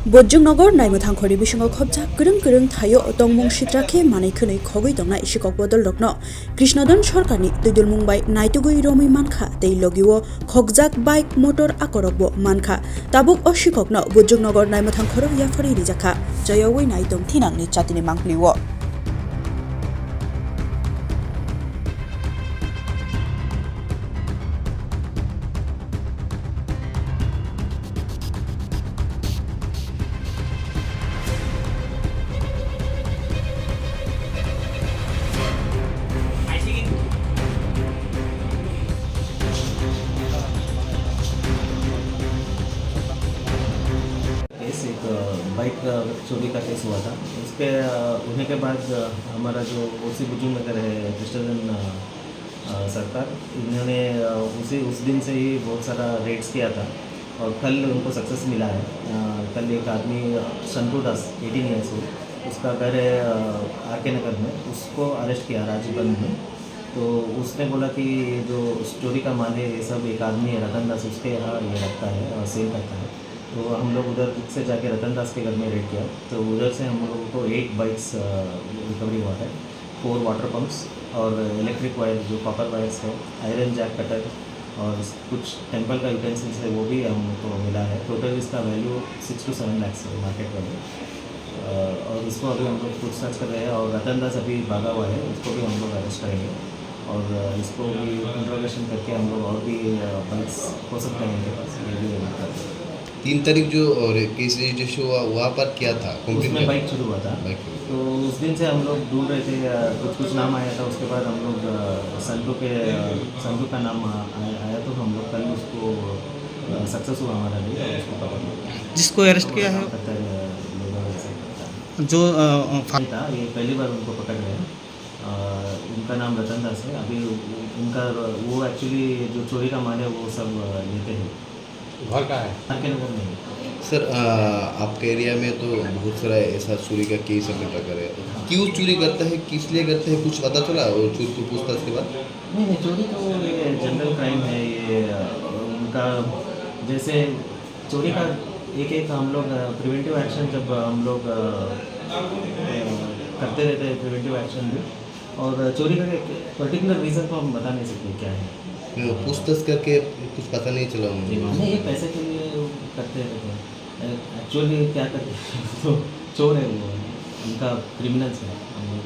Bojjongnogor naimotangkhori bisingo khobjak kwrung thayo tongmung sitrakhe manaikhwnui khogui tongnai sikok bodol rokno Krishnodon Sorkarni Duidulmung bai naitugui romui mankha tei logiwo khogjak bike motor akorokbo mankha tabuk o sikokno Bojjongnogor naimotangkhoro yafori rijakha joyowui naitong thinangni chatini mangpliwo. Case एक bike चोरी का case हुआ था। इसके होने के बाद हमारा जो ओसी बुजुर्गनगर है कृष्णदन सरकार, इन्होंने उस दिन से ही बहुत सारा रेड्स किया था और कल उनको सक्सेस मिला है। कल एक आदमी संतू दास 18 ईयर्स हो, उसका घर है आर के नगर में, उसको अरेस्ट किया राजीवगंज में। तो उसने बोला कि जो चोरी का माल है ये सब एक आदमी है रतन दास, उसके यहाँ ये रखता है और सेल करता है। तो हम लोग उधर से जाके रतन दास के घर में रेड किया, तो उधर से हम लोगों को 8 बाइक्स रिकवरी हुआ है, 4 वाटर पंप्स और इलेक्ट्रिक वायर जो कॉपर वायर्स है, आयरन जैक कटर और कुछ टेम्पल का यूटेंसिल्स है वो भी हमको मिला है। टोटल इसका वैल्यू 6 to 7 lakhs है मार्केट वैल्यू। और इसको अभी हम लोग पूछताछ कर रहे हैं और रतन दास अभी भागा हुआ है, उसको भी हम लोग अरेस्ट करेंगे और इसको भी इंट्रोगेशन करके हम लोग और भी बाइक्स हो सकते हैं इनके पास, ये भी कर रहे हैं। 3 तारीख जो और केस रजिस्ट्रेशन हुआ वहाँ पर क्या था? उसमें बाइक शुरू हुआ था। तो उस दिन से हम लोग ढूंढ रहे थे, कुछ नाम आया था। उसके बाद हम लोग संतू का नाम आया तो हम लोग कल उसको सक्सेस हुआ हमारा भी और उसको पकड़ लिया। जिसको अरेस्ट किया है जो था, ये पहली बार उनको पकड़ रहे हैं। उनका नाम रतन दास है। अभी उनका वो एक्चुअली जो चोरी का माल है वो सब लेते हैं। घर का है आके नगर में। सर आपके एरिया में तो बहुत सारा ऐसा चोरी का केस अभी तक है, क्यों चोरी करता है, किस लिए करते हैं, कुछ पता चला और चोरी को पूछताछ के बाद? नहीं, चोरी तो ये जनरल क्राइम है। ये उनका जैसे चोरी का एक हम लोग प्रिवेंटिव एक्शन जब हम लोग करते रहते हैं प्रिवेंटिव एक्शन भी, और चोरी का एक पर्टिकुलर रीज़न तो हम बता नहीं सकते क्या है। पूछताछ करके कुछ पता नहीं चला मुझे। नहीं, ये पैसे के लिए करते रहते हैं। एक्चुअली क्या करते हैं तो चोर है वो, उनका क्रिमिनल्स है हम लोग।